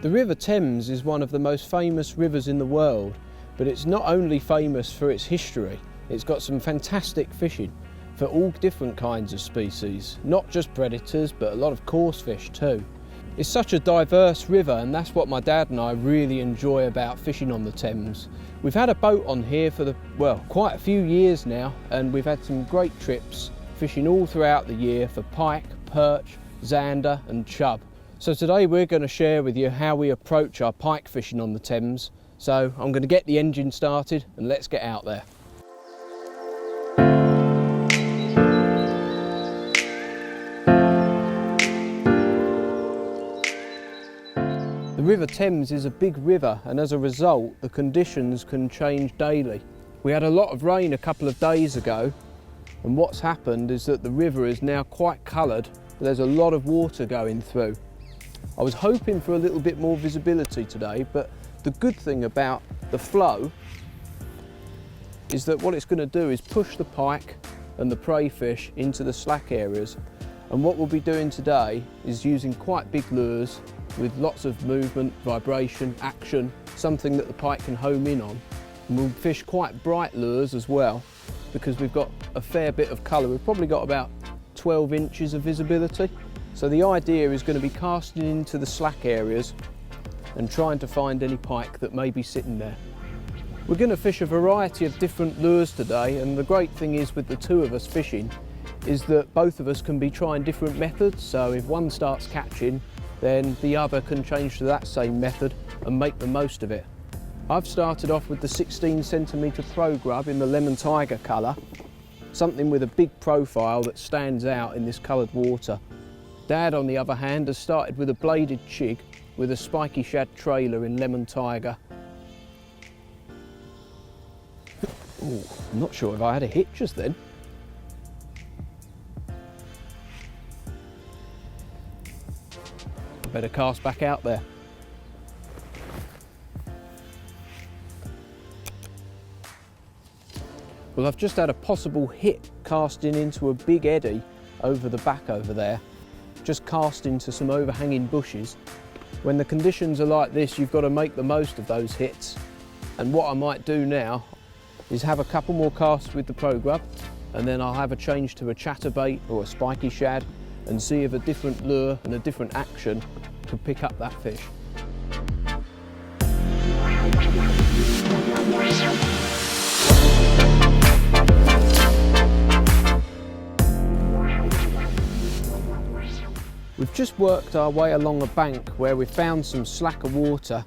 The River Thames is one of the most famous rivers in the world, but it's not only famous for its history, it's got some fantastic fishing for all different kinds of species, not just predators but a lot of coarse fish too. It's such a diverse river, and that's what my dad and I really enjoy about fishing on the Thames. We've had a boat on here for quite a few years now, and we've had some great trips fishing all throughout the year for pike, perch, zander and chub. So today we're going to share with you how we approach our pike fishing on the Thames. So I'm going to get the engine started and let's get out there. The River Thames is a big river, and as a result the conditions can change daily. We had a lot of rain a couple of days ago, and what's happened is that the river is now quite coloured. There's a lot of water going through. I was hoping for a little bit more visibility today, but the good thing about the flow is that what it's going to do is push the pike and the prey fish into the slack areas. And what we'll be doing today is using quite big lures with lots of movement, vibration, action, something that the pike can home in on. And we'll fish quite bright lures as well, because we've got a fair bit of colour. We've probably got about 12 inches of visibility. So the idea is going to be casting into the slack areas and trying to find any pike that may be sitting there. We're going to fish a variety of different lures today, and the great thing is with the two of us fishing is that both of us can be trying different methods. So if one starts catching, then the other can change to that same method and make the most of it. I've started off with the 16cm Pro Grub in the lemon tiger colour, something with a big profile that stands out in this coloured water. Dad, on the other hand, has started with a bladed chig with a spiky shad trailer in lemon tiger. Ooh, I'm not sure if I had a hit just then. I better cast back out there. Well, I've just had a possible hit casting into a big eddy over the back over there. Just cast into some overhanging bushes. When the conditions are like this, you've got to make the most of those hits. And what I might do now is have a couple more casts with the Pro Grub, and then I'll have a change to a chatterbait or a spiky shad and see if a different lure and a different action can pick up that fish. We've just worked our way along a bank where we found some slacker water,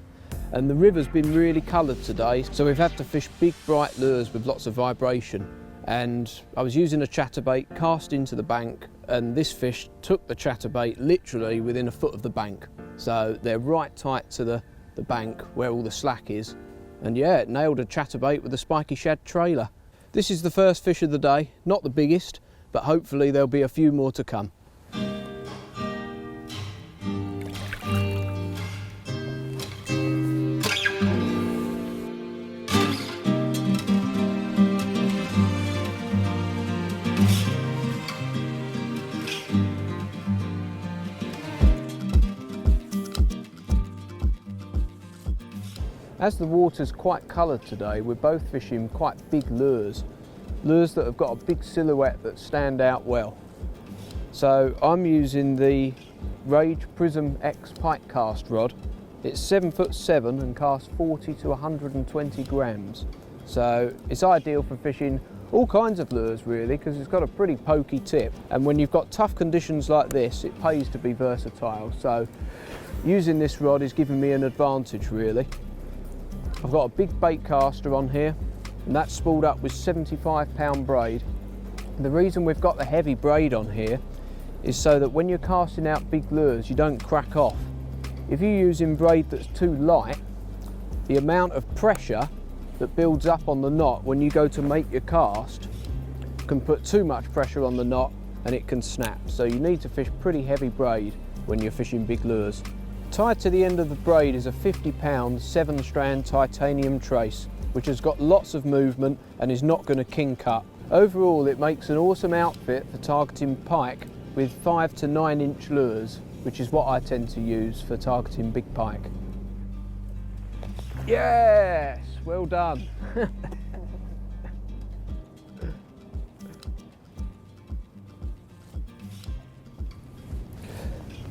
and the river's been really coloured today, so we've had to fish big bright lures with lots of vibration. And I was using a chatterbait, cast into the bank, and this fish took the chatterbait literally within a foot of the bank. So they're right tight to the bank where all the slack is. And yeah, it nailed a chatterbait with a spiky shad trailer. This is the first fish of the day, not the biggest, but hopefully there'll be a few more to come. As the water's quite coloured today, we're both fishing quite big lures. Lures that have got a big silhouette that stand out well. So I'm using the Rage Prism X pike cast rod. It's 7'7" and casts 40 to 120 grams. So it's ideal for fishing all kinds of lures really, because it's got a pretty pokey tip. And when you've got tough conditions like this, it pays to be versatile. So using this rod is giving me an advantage really. I've got a big bait caster on here, and that's spooled up with 75-pound braid. The reason we've got the heavy braid on here is so that when you're casting out big lures, you don't crack off. If you're using braid that's too light, the amount of pressure that builds up on the knot when you go to make your cast can put too much pressure on the knot and it can snap. So you need to fish pretty heavy braid when you're fishing big lures. Tied to the end of the braid is a 50-pound 7-strand titanium trace, which has got lots of movement and is not going to kink up. Overall, it makes an awesome outfit for targeting pike with 5 to 9 inch lures, which is what I tend to use for targeting big pike. Yes, well done.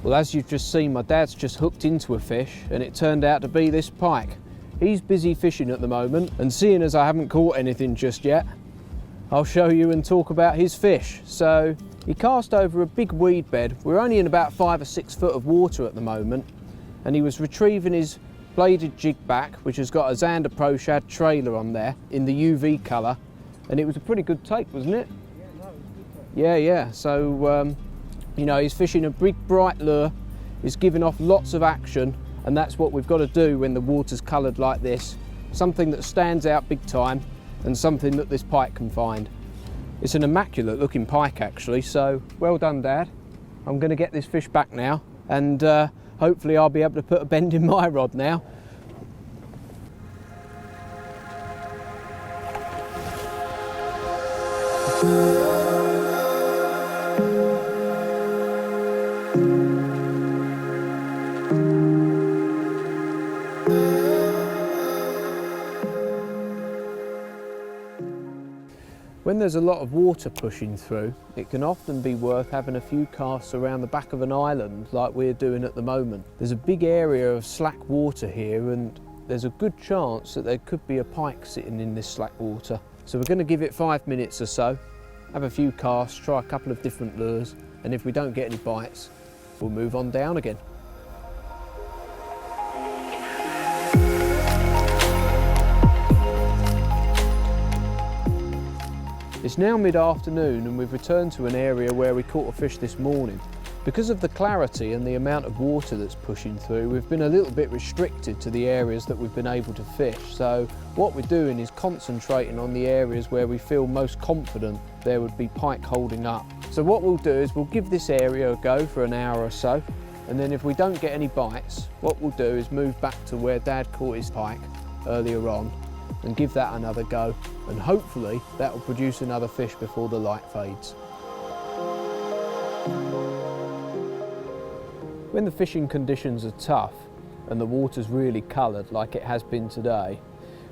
Well, as you've just seen, my dad's just hooked into a fish and it turned out to be this pike. He's busy fishing at the moment, and seeing as I haven't caught anything just yet, I'll show you and talk about his fish. So he cast over a big weed bed. We're only in about 5 or 6 foot of water at the moment, and he was retrieving his bladed jig back, which has got a Zander Pro Shad trailer on there in the UV colour, and it was a pretty good take, wasn't it? Yeah, no, it was a good take. Yeah. So you know, he's fishing a big bright lure, he's giving off lots of action, and that's what we've got to do when the water's coloured like this. Something that stands out big time and something that this pike can find. It's an immaculate looking pike actually, so well done, Dad. I'm going to get this fish back now, and hopefully I'll be able to put a bend in my rod now. When there's a lot of water pushing through, it can often be worth having a few casts around the back of an island like we're doing at the moment. There's a big area of slack water here, and there's a good chance that there could be a pike sitting in this slack water. So we're going to give it 5 minutes or so, have a few casts, try a couple of different lures, and if we don't get any bites, we'll move on down again. It's now mid-afternoon and we've returned to an area where we caught a fish this morning. Because of the clarity and the amount of water that's pushing through, we've been a little bit restricted to the areas that we've been able to fish. So what we're doing is concentrating on the areas where we feel most confident there would be pike holding up. So what we'll do is we'll give this area a go for an hour or so, and then if we don't get any bites, what we'll do is move back to where Dad caught his pike earlier on and give that another go, and hopefully that will produce another fish before the light fades. When the fishing conditions are tough and the water's really coloured like it has been today,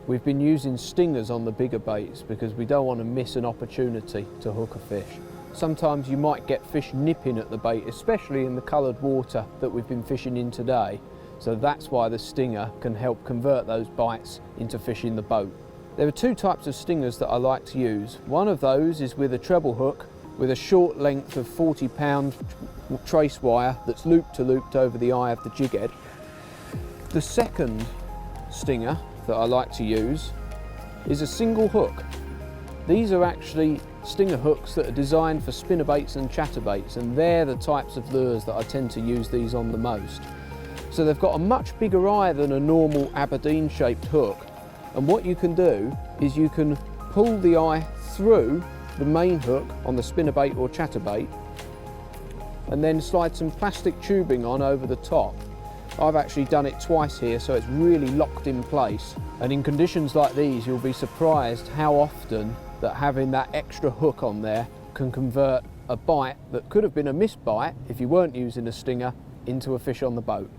we've been using stingers on the bigger baits because we don't want to miss an opportunity to hook a fish. Sometimes you might get fish nipping at the bait, especially in the coloured water that we've been fishing in today. So that's why the stinger can help convert those bites into fish in the boat. There are 2 types of stingers that I like to use. One of those is with a treble hook with a short length of 40-pound trace wire that's looped over the eye of the jig head. The second stinger that I like to use is a single hook. These are actually stinger hooks that are designed for spinnerbaits and chatterbaits, and they're the types of lures that I tend to use these on the most. So they've got a much bigger eye than a normal Aberdeen shaped hook, and what you can do is you can pull the eye through the main hook on the spinnerbait or chatterbait and then slide some plastic tubing on over the top. I've actually done it twice here, so it's really locked in place, and in conditions like these you'll be surprised how often that having that extra hook on there can convert a bite that could have been a missed bite if you weren't using a stinger into a fish on the boat.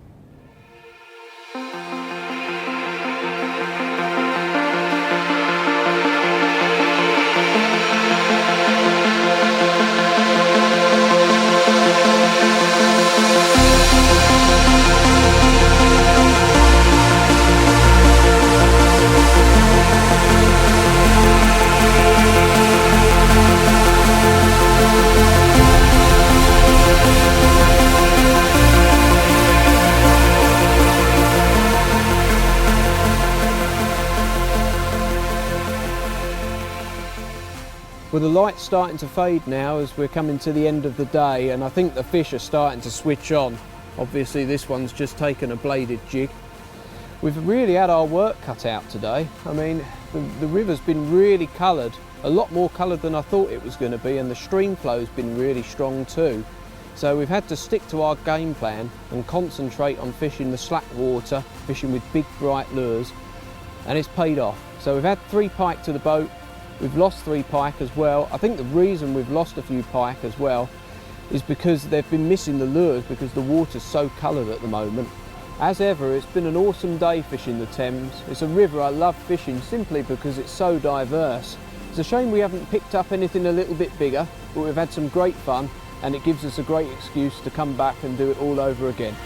Well, the light's starting to fade now as we're coming to the end of the day, and I think the fish are starting to switch on. Obviously this one's just taken a bladed jig. We've really had our work cut out today. I mean, the river's been really coloured, a lot more coloured than I thought it was going to be, and the stream flow's been really strong too. So we've had to stick to our game plan and concentrate on fishing the slack water, fishing with big bright lures, and it's paid off. So we've had 3 pike to the boat. We've lost 3 pike as well. I think the reason we've lost a few pike as well is because they've been missing the lures because the water's so coloured at the moment. As ever, it's been an awesome day fishing the Thames. It's a river I love fishing simply because it's so diverse. It's a shame we haven't picked up anything a little bit bigger, but we've had some great fun and it gives us a great excuse to come back and do it all over again.